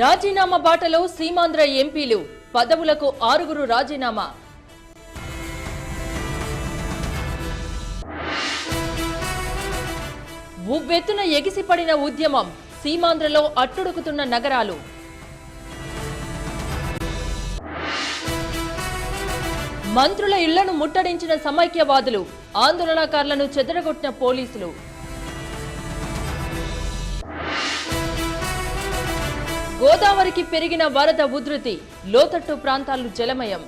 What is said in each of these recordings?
రాజీనామా బాటలో సీమాంధ్ర ఎంపీలు పదవులకు 6 రాజీనామా. ఉవ్వెత్తున ఎగిసిపడిన ఉద్యమం, సీమాంధ్రలో అట్టుడుకుతున్న నగరాలు. మంత్రుల ఇళ్లను ముట్టడించిన సమైక్యవాదులు, ఆందోళనకారులను చెదరగొట్టిన పోలీసులు. గోదావరికి పెరిగిన వరద ఉధృతి, లోతట్టు ప్రాంతాలు జలమయం.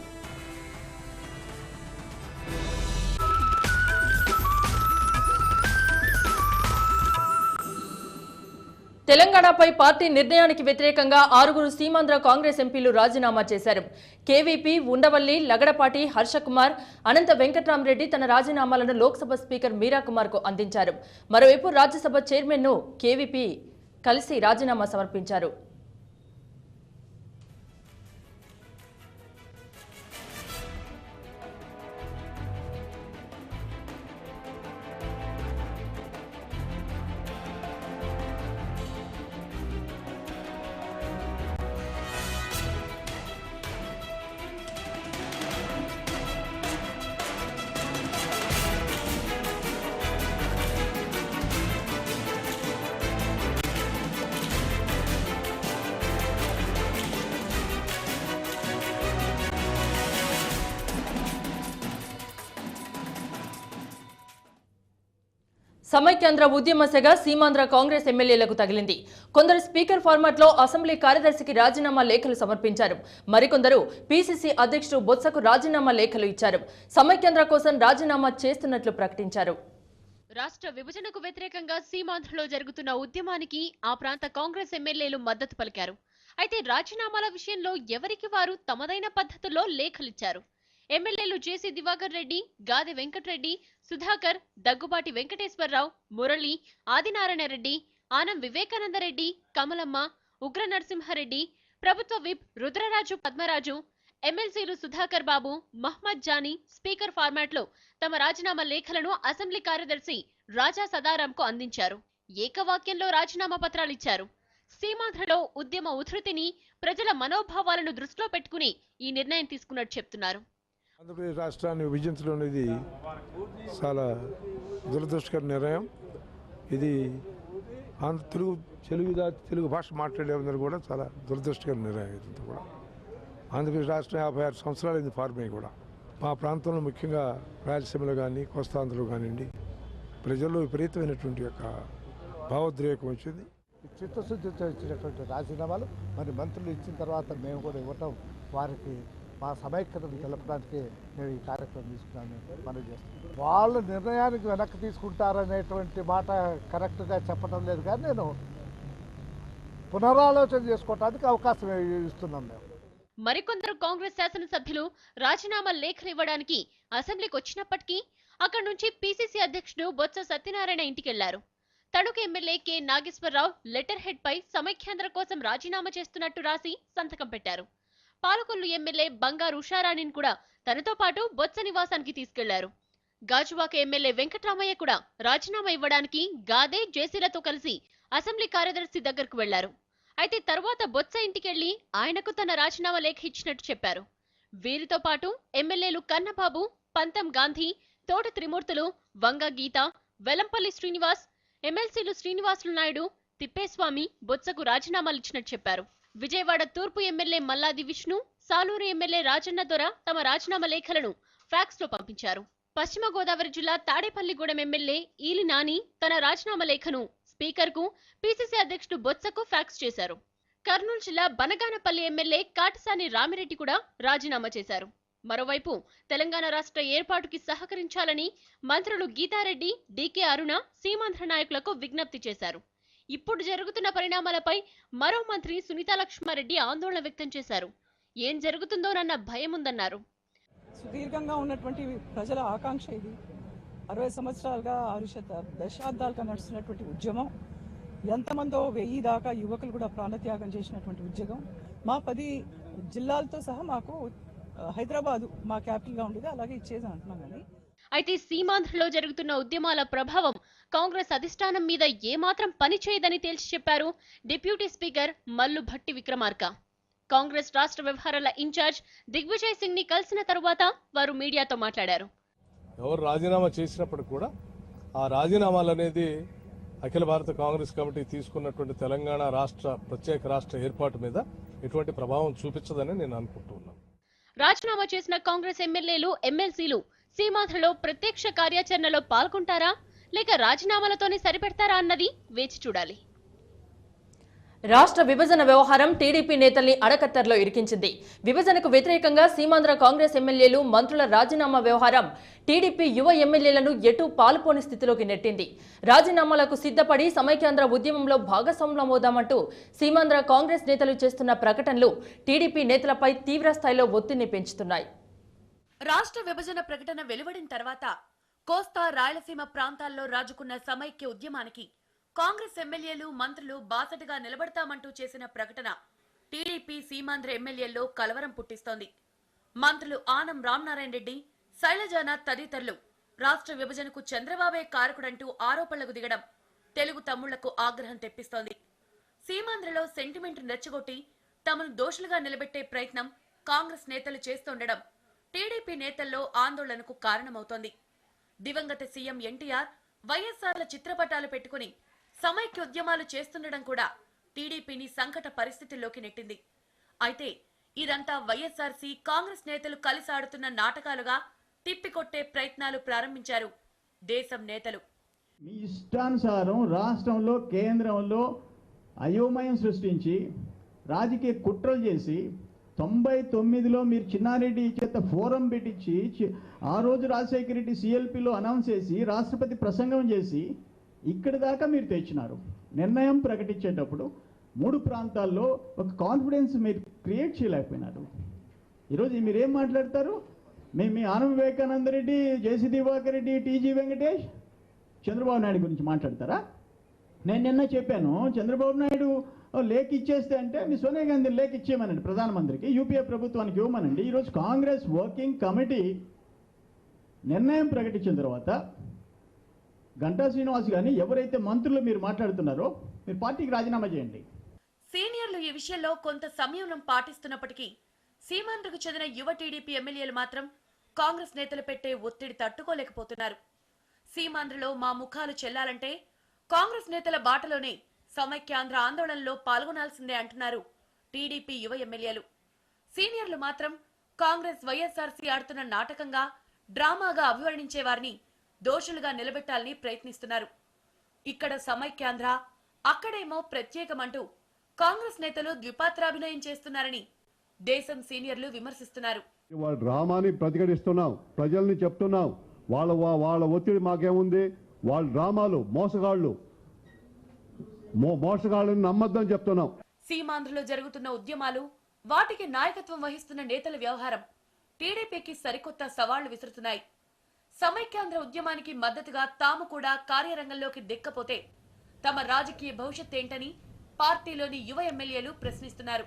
తెలంగాణపై పార్టీ నిర్ణయానికి వ్యతిరేకంగా 6 సీమాంధ్ర కాంగ్రెస్ ఎంపీలు రాజీనామా చేశారు. కేవీపీ, ఉండవల్లి, లగడపాటి, హర్షకుమార్, అనంత వెంకట్రామరెడ్డి తన రాజీనామాలను లోక్సభ స్పీకర్ మీరాకుమార్కు అందించారు. మరోవైపు రాజ్యసభ చైర్మన్ను కేవీపీ కలిసి రాజీనామా సమర్పించారు. సమైక్యాంధ్ర ఉద్యమ సెగ సీమాంధ్ర కాంగ్రెస్ ఎమ్మెల్యేలకు తగిలింది. కొందరు స్పీకర్ ఫార్మాట్లో అసెంబ్లీ కార్యదర్శికి రాజీనామా లేఖలు సమర్పించారు. మరికొందరు పీసీసీ అధ్యక్షుడు బొత్సకు రాజీనామా లేఖలు ఇచ్చారు. సమైక్యాంధ్ర కోసం రాజీనామా చేస్తున్నట్లు ప్రకటించారు. రాష్ట్ర విభజనకు వ్యతిరేకంగా సీమాంధ్రలో జరుగుతున్న ఉద్యమానికి ఆ ప్రాంత కాంగ్రెస్ ఎమ్మెల్యేలు మద్దతు పలికారు. అయితే రాజీనామాల విషయంలో ఎవరికి వారు తమదైన పద్ధతుల్లో లేఖలిచ్చారు. ఎమ్మెల్యేలు జేసీ దివాకర్ రెడ్డి, గాదె వెంకటరెడ్డి, సుధాకర్, దగ్గుబాటి వెంకటేశ్వరరావు, మురళి, ఆదినారాయణ రెడ్డి, ఆనం వివేకానందరెడ్డి, కమలమ్మ, ఉగ్ర నరసింహారెడ్డి, ప్రభుత్వ విప్ రుద్రరాజు పద్మరాజు, ఎమ్మెల్సీలు సుధాకర్ బాబు, మహ్మద్ జానీ స్పీకర్ ఫార్మాట్లో తమ రాజీనామా లేఖలను అసెంబ్లీ కార్యదర్శి రాజా సదారాంకు అందించారు. ఏకవాక్యంలో రాజీనామా పత్రాలిచ్చారు. సీమాంధ్రలో ఉద్యమ ఉధృతిని, ప్రజల మనోభావాలను దృష్టిలో పెట్టుకుని ఈ నిర్ణయం తీసుకున్నట్టు చెప్తున్నారు. ఆంధ్రప్రదేశ్ రాష్ట్రాన్ని విభజించడం అనేది చాలా దురదృష్టకర నిర్ణయం. ఇది తెలుగు భాష మాట్లాడేందరూ కూడా చాలా దురదృష్టకర నిర్ణయం. ఇదంతా కూడా ఆంధ్రప్రదేశ్ రాష్ట్రం 56 సంవత్సరాలు అయింది ఫార్మ్ అయ్యి కూడా. మా ప్రాంతంలో ముఖ్యంగా రాయలసీమలో కానీ కోస్తాంధ్రలో కానివ్వండి ప్రజల్లో విపరీతమైనటువంటి యొక్క భావోద్రేకం వచ్చింది. చిత్తశుద్ధితో ఇచ్చినటువంటి రాజీనామాలు మరి మంత్రులు ఇచ్చిన తర్వాత మేము కూడా ఇవ్వటం వారికి మా సమైక్యతను తెలపడానికి నేను ఈ కార్యక్రమం తీసుకున్నాను మనం చేస్తాను. వాళ్ళ నిర్ణయానికి వెనక్కి తీసుకుంటారనేటువంటి మాట కరెక్ట్గా చెప్పడం లేదు, కానీ నేను పునరాలోచన చేసుకోవడానికి అవకాశం ఇస్తున్నాం. మేము మరికొందరు కాంగ్రెస్ శాసనసభ్యులు రాజీనామా లేఖలు ఇవ్వడానికి అసెంబ్లీకి వచ్చినప్పటికీ అక్కడి నుంచి పీసీసీ అధ్యక్షుడు బొత్స సత్యనారాయణ ఇంటికెళ్లారు. Tanuku MLA K Nageswararao letter head పై సమైక్యాంధ్ర కోసం రాజీనామా చేస్తున్నట్టు రాసి సంతకం పెట్టారు. పాలకొల్లు ఎమ్మెల్యే బంగారు ఉషారాణిని కూడా తనతో పాటు బొత్స నివాసానికి తీసుకెళ్లారు. గాజువాక ఎమ్మెల్యే వెంకట్రామయ్య కూడా రాజీనామా ఇవ్వడానికి గాదే జేసీలతో కలిసి అసెంబ్లీ కార్యదర్శి దగ్గరకు వెళ్లారు. అయితే తరువాత బొత్స ఇంటికెళ్లి ఆయనకు తన రాజీనామా లేఖ ఇచ్చినట్టు చెప్పారు. వీరితో పాటు ఎమ్మెల్యేలు కన్నబాబు, పంతం గాంధీ, తోట త్రిమూర్తులు, వంగ గీత, వెలంపల్లి శ్రీనివాస్, ఎమ్మెల్సీలు శ్రీనివాసులు నాయుడు, తిప్పేస్వామి బొత్సకు రాజీనామాలు ఇచ్చినట్టు చెప్పారు. విజయవాడ తూర్పు ఎమ్మెల్యే మల్లాది విష్ణు, సాలూరు ఎమ్మెల్యే రాజన్న దొర తమ రాజీనామా లేఖలను ఫ్యాక్స్ లో పంపించారు. పశ్చిమ గోదావరి జిల్లా తాడేపల్లిగూడెం ఎమ్మెల్యే ఈలి నాని తన రాజీనామా లేఖను స్పీకర్ కు, పీసీసీ అధ్యక్షుడు బొత్సకు ఫ్యాక్స్ చేశారు. కర్నూలు జిల్లా బనగానపల్లి ఎమ్మెల్యే కాటసాని రామిరెడ్డి కూడా రాజీనామా చేశారు. మరోవైపు తెలంగాణ రాష్ట్ర ఏర్పాటుకి సహకరించాలని మంత్రులు గీతారెడ్డి, డీకే అరుణ సీమాంధ్ర నాయకులకు విజ్ఞప్తి చేశారు. ఇప్పుడు జరుగుతున్న పరిణామాలపై మరో మంత్రి సునీతా లక్ష్మారెడ్డి ఆందోళన వ్యక్తం చేశారు. ఏం జరుగుతుందోనన్న భయం ఉందన్నారు. సుదీర్ఘంగా ఉన్నటువంటి ప్రజల ఆకాంక్ష ఇది. 60 సంవత్సరాలుగా 6 దశాబ్దాలుగా నడుస్తున్నటువంటి ఉద్యమం. ఎంతమందో 1000 దాకా యువకులు కూడా ప్రాణత్యాగం చేసినటువంటి ఉద్యమం. మా 10 జిల్లాలతో సహా మాకు హైదరాబాదు మా క్యాపిటల్గా ఉండేది, అలాగే ఇచ్చేది అంటున్నాం. కానీ అయితే సీమాంధ్రలో జరుగుతున్న ఉద్యమాల ప్రభావం కాంగ్రెస్ అధిష్టానం మీద ఏమాత్రం పనిచేయదని తేల్చి చెప్పారు డిప్యూటీ స్పీకర్ మల్లు భట్టి విక్రమార్క. కాంగ్రెస్ రాష్ట్ర వ్యవహారాల ఇన్ఛార్జ్ దిగ్విజయ్ సింగ్ ని కలిసిన తరువాత వారు మీడియాతో మాట్లాడారు. ఎవరు రాజీనామా చేసినప్పుడు కూడా ఆ రాజీనామాలు అనేది అఖిల భారత కాంగ్రెస్ కమిటీ తీసుకున్నటువంటి తెలంగాణ రాష్ట్ర ప్రత్యేక రాష్ట్ర ఏర్పాటు మీద ఎటువంటి ప్రభావం చూపించదని నేను అనుకుంటున్నాను. రాజీనామా చేసిన కాంగ్రెస్ ఎమ్మెల్యేలు, ఎమ్మెల్సీలు సీమాంధ్రలో ప్రత్యక్ష కార్యాచరణలో పాల్గొంటారా లేక రాజీనామాలతోనే సరిపెడతారా అన్నది వేచి చూడాలి. రాష్ట్ర విభజన వ్యవహారం టీడీపీ నేతల్ని అడకత్తర్లో ఇరికించింది. విభజనకు వ్యతిరేకంగా సీమాంధ్ర కాంగ్రెస్ ఎమ్మెల్యేలు, మంత్రుల రాజీనామా వ్యవహారం టీడీపీ యువ ఎమ్మెల్యేలను ఎటూ పాలుపోని స్థితిలోకి నెట్టింది. రాజీనామాలకు సిద్ధపడి సమైక్యాంధ్ర ఉద్యమంలో భాగస్వాములమవుదామంటూ సీమాంధ్ర కాంగ్రెస్ నేతలు చేస్తున్న ప్రకటనలు టీడీపీ నేతలపై తీవ్ర స్థాయిలో ఒత్తిడిని పెంచుతున్నాయి. రాష్ట్ర విభజన ప్రకటన వెలువడిన తర్వాత కోస్తా, రాయలసీమ ప్రాంతాల్లో రాజుకున్న సమైక్య ఉద్యమానికి కాంగ్రెస్ ఎమ్మెల్యేలు, మంత్రులు బాసటగా నిలబడతామంటూ చేసిన ప్రకటన టీడీపీ సీమాంధ్ర ఎమ్మెల్యేల్లో కలవరం పుట్టిస్తోంది. మంత్రులు ఆనం రామనారాయణ రెడ్డి, శైలజానాథ్ తదితరులు రాష్ట్ర విభజనకు చంద్రబాబే కారకుడంటూ ఆరోపణలకు దిగడం తెలుగు తమ్ముళ్లకు ఆగ్రహం తెప్పిస్తోంది. సీమాంధ్రలో సెంటిమెంట్ రెచ్చగొట్టి తమను దోషులుగా నిలబెట్టే ప్రయత్నం కాంగ్రెస్ నేతలు చేస్తుండడం టీడీపీ నేతల్లో ఆందోళనకు కారణమవుతోంది. దివంగత సీఎం ఎన్టీఆర్, వైఎస్ఆర్ల చిత్రపటాలు పెట్టుకుని సమైక్య ఉద్యమాలు చేస్తుండడం కూడా టీడీపీని సంకట పరిస్థితుల్లోకి నెట్టింది. అయితే ఇదంతా వైఎస్ఆర్సీ, కాంగ్రెస్ నేతలు కలిసి ఆడుతున్న నాటకాలుగా తిప్పికొట్టే ప్రయత్నాలు ప్రారంభించారు దేశం నేతలు. మీ ఇష్టానుసారం రాష్ట్రంలో, కేంద్రంలో అయోమయం సృష్టించి రాజకీయ కుట్రలు చేసి 99లో మీరు చిన్నారెడ్డి చేత ఫోరం పెట్టించి ఆ రోజు రాజశేఖర రెడ్డి సిఎల్పిలో అనౌన్స్ చేసి రాష్ట్రపతి ప్రసంగం చేసి ఇక్కడి దాకా మీరు తెచ్చినారు. నిర్ణయం ప్రకటించేటప్పుడు 3 ప్రాంతాల్లో ఒక కాన్ఫిడెన్స్ మీరు క్రియేట్ చేయలేకపోయినారు. ఈరోజు మీరేం మాట్లాడతారు? మీ ఆనం వివేకానంద రెడ్డి, జేసీ దివాకర్ రెడ్డి, టీజీ వెంకటేష్, చంద్రబాబు నాయుడు గురించి మాట్లాడతారా? నేను నిన్న చెప్పాను, చంద్రబాబు నాయుడు లేఖ ఇచ్చేస్తే అంటే మీ సోనియా గాంధీ లేఖ ఇచ్చేయమనండి ప్రధానమంత్రికి, యూపీఏ ప్రభుత్వానికి ఇవ్వమనండి. ఈరోజు కాంగ్రెస్ వర్కింగ్ కమిటీ నిర్ణయం ప్రకటించిన తర్వాత గంటా శ్రీనివాస్ గాని ఎవరైతే మంత్రులు మీరు మాట్లాడుతున్నారో మీరు పార్టీకి రాజీనామా చేయండి. సీనియర్లు ఈ విషయంలో కొంత సంయమనం పాటిస్తున్నప్పటికీ సీమాంధ్రకు చెందిన యువ టీడీపీ ఎమ్మెల్యేలు మాత్రం కాంగ్రెస్ నేతలు పెట్టే ఒత్తిడి తట్టుకోలేకపోతున్నారు. సీమాంధ్రలో మా ముఖాలు చెల్లాలంటే కాంగ్రెస్ నేతల బాటలోనే సమైక్యాంధ్ర ఆందోళనలో పాల్గొనాల్సిందే అంటున్నారు టీడీపీ యువ ఎమ్మెల్యేలు. సీనియర్లు మాత్రం కాంగ్రెస్, వైఎస్ఆర్సీ ఆడుతున్న నాటకంగా, డ్రామాగా అభివర్ణించే వారిని దోషులుగా నిలబెట్టాలని ప్రయత్నిస్తున్నారు. ఇక్కడ సమైక్యాంధ్ర, అక్కడేమో ప్రత్యేకమంటూ కాంగ్రెస్ నేతలు ద్విపాత్రాభినయం చేస్తున్నారని దేశం సీనియర్లు విమర్శిస్తున్నారు. వాళ్ళ డ్రామాని ప్రతిఘటిస్తున్నాం, ప్రజల్ని చెప్తున్నాం. వాళ్ళ ఒత్తిడి మాకేముంది? వాళ్ళ డ్రామాలు మోసగాళ్ళని నమ్మద్దని చెప్తున్నాం. సీమాంధ్రలో జరుగుతున్న ఉద్యమాలు, వాటికి నాయకత్వం వహిస్తున్న నేతల వ్యవహారం టీడీపీకి సరికొత్త సవాళ్లు విసురుతున్నాయి. సమైక్యాంధ్ర ఉద్యమానికి మద్దతుగా తాము కూడా కార్యరంగంలోకి దిక్కపోతే తమ రాజకీయ భవిష్యత్ ఏంటని పార్టీలోని యువ ఎమ్మెల్యేలు ప్రశ్నిస్తున్నారు.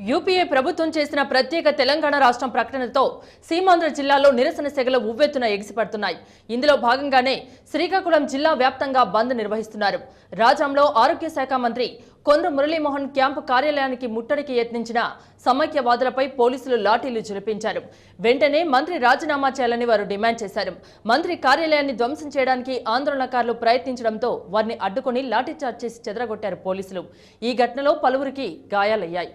యూపీఏ ప్రభుత్వం చేసిన ప్రత్యేక తెలంగాణ రాష్ట్రం ప్రకటనతో సీమాంధ్ర జిల్లాలో నిరసన సెగలు ఉవ్వెత్తున ఎగిసిపడుతున్నాయి. ఇందులో భాగంగానే శ్రీకాకుళం జిల్లా వ్యాప్తంగా బంద్ నిర్వహిస్తున్నారు. రాజాంలో ఆరోగ్య శాఖ మంత్రి కొండ్రు మురళీమోహన్ క్యాంపు కార్యాలయానికి ముట్టడికి యత్నించిన సమైక్యవాదులపై పోలీసులు లాఠీలు ఝుళిపించారు. వెంటనే మంత్రి రాజీనామా చేయాలని వారు డిమాండ్ చేశారు. మంత్రి కార్యాలయాన్ని ధ్వంసం చేయడానికి ఆందోళనకారులు ప్రయత్నించడంతో వారిని అడ్డుకుని లాఠీచార్జ్ చేసి చెదరగొట్టారు పోలీసులు. ఈ ఘటనలో పలువురికి గాయాలయ్యాయి.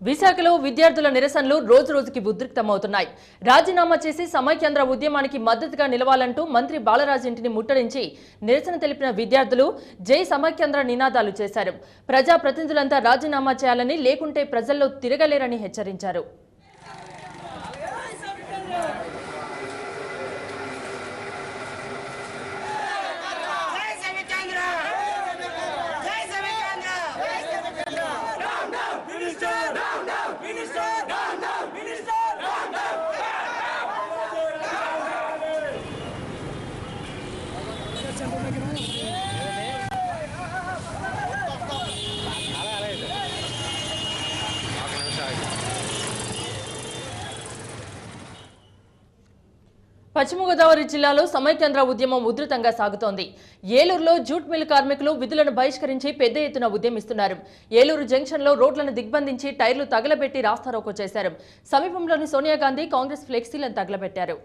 విశాఖలో విద్యార్థుల నిరసనలు రోజు రోజుకి ఉద్రిక్తమవుతున్నాయి. రాజీనామా చేసి సమైక్యాంధ్ర ఉద్యమానికి మద్దతుగా నిలవాలంటూ మంత్రి బాలరాజు ఇంటిని ముట్టడించి నిరసన తెలిపిన విద్యార్థులు జై సమైక్యాంధ్ర నినాదాలు చేశారు. ప్రజా ప్రతినిధులంతా రాజీనామా చేయాలని, లేకుంటే ప్రజల్లో తిరగలేరని హెచ్చరించారు. పశ్చిమ గోదావరి జిల్లాలో సమైక్యాంధ్ర ఉద్యమం ఉధృతంగా సాగుతోంది. ఏలూరులో జూట్ మిల్ కార్మికులు విధులను బహిష్కరించి పెద్ద ఎత్తున ఉద్యమిస్తున్నారు. ఏలూరు జంక్షన్లో రోడ్లను దిగ్బంధించి టైర్లు తగలబెట్టి రాస్తారోకో చేశారు. సమీపంలోని సోనియా గాంధీ కాంగ్రెస్ ఫ్లెక్సీలను తగలబెట్టారు.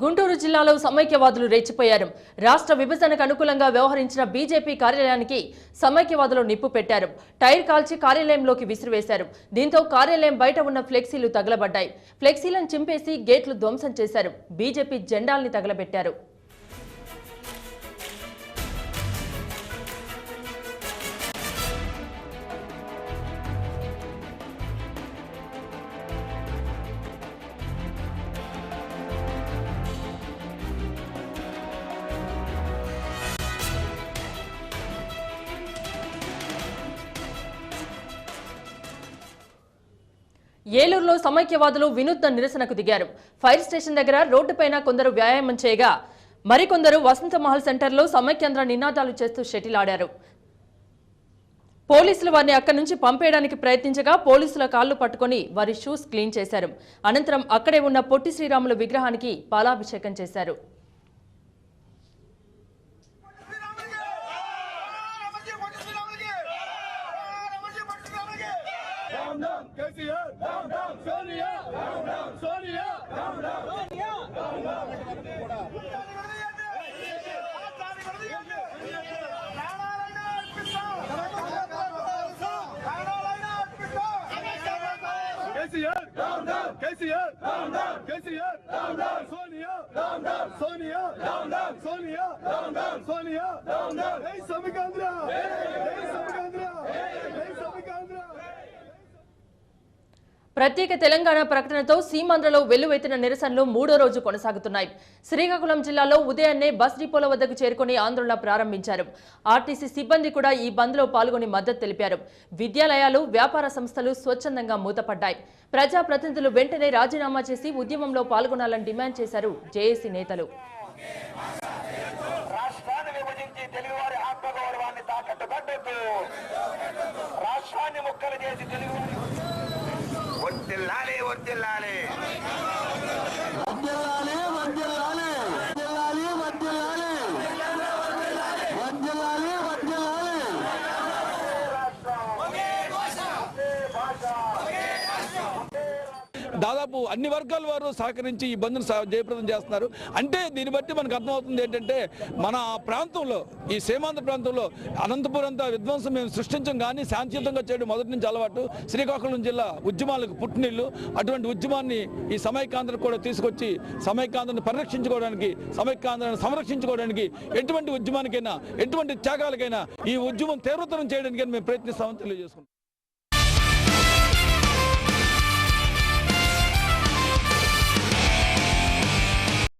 గుంటూరు జిల్లాలో సమైక్యవాదులు రెచ్చిపోయారు. రాష్ట్ర విభజనకు అనుకూలంగా వ్యవహరించిన బీజేపీ కార్యాలయానికి సమైక్యవాదులు నిప్పు పెట్టారు. టైర్ కాల్చి కార్యాలయంలోకి విసిరివేశారు. దీంతో కార్యాలయం బయట ఉన్న ఫ్లెక్సీలు తగలబడ్డాయి. ఫ్లెక్సీలను చింపేసి గేట్లు ధ్వంసం చేశారు. బీజేపీ జెండాల్ని తగలబెట్టారు. ఏలూరులో సమైక్యవాదులు వినూత్న నిరసనకు దిగారు. ఫైర్ స్టేషన్ దగ్గర రోడ్డుపైన కొందరు వ్యాయామం చేయగా మరికొందరు వసంత మహల్ సెంటర్లో సమైక్యాంధ్ర నినాదాలు చేస్తూ షటిల్ ఆడారు. పోలీసులు వారిని అక్కడి నుంచి పంపేయడానికి ప్రయత్నించగా పోలీసుల కాళ్లు పట్టుకుని వారి షూస్ క్లీన్ చేశారు. అనంతరం అక్కడే ఉన్న పొట్టి శ్రీరాములు విగ్రహానికి పాలాభిషేకం చేశారు. ప్రత్యేక తెలంగాణ ప్రకటనతో సీమాంధ్రలో వెల్లువెత్తిన నిరసనలు మూడో రోజు కొనసాగుతున్నాయి. శ్రీకాకుళం జిల్లాలో ఉదయాన్నే బస్ డిపోల వద్దకు చేరుకుని ఆందోళన ప్రారంభించారు. ఆర్టీసీ సిబ్బంది కూడా ఈ బంద్లో పాల్గొని మద్దతు తెలిపారు. విద్యాలయాలు, వ్యాపార సంస్థలు స్వచ్ఛందంగా మూతపడ్డాయి. ప్రజాప్రతినిధులు వెంటనే రాజీనామా చేసి ఉద్యమంలో పాల్గొనాలని డిమాండ్ చేశారు జేఏసీ నేతలు. దాదాపు అన్ని వర్గాల వారు సహకరించి ఈ బంద్ను జయప్రదం చేస్తున్నారు. అంటే దీన్ని బట్టి మనకు అర్థమవుతుంది ఏంటంటే మన ప్రాంతంలో, ఈ సీమాంధ్ర ప్రాంతంలో అనంతపురం విధ్వంసం మేము సృష్టించం కానీ శాంతియుతంగా చేయడం మొదటి నుంచి అలవాటు. శ్రీకాకుళం జిల్లా ఉద్యమాలకు పుట్టినిల్లు. అటువంటి ఉద్యమాన్ని ఈ సమైక్యాంధ్ర కూడా తీసుకొచ్చి సమైక్యాంధ్రను పరిరక్షించుకోవడానికి, సమైక్యాంధ్రను సంరక్షించుకోవడానికి, ఎటువంటి ఉద్యమానికైనా, ఎటువంటి త్యాగాలకైనా ఈ ఉద్యమం తీవ్రతరం చేయడానికైనా మేము ప్రయత్నిస్తామని తెలియజేసుకుంటాం.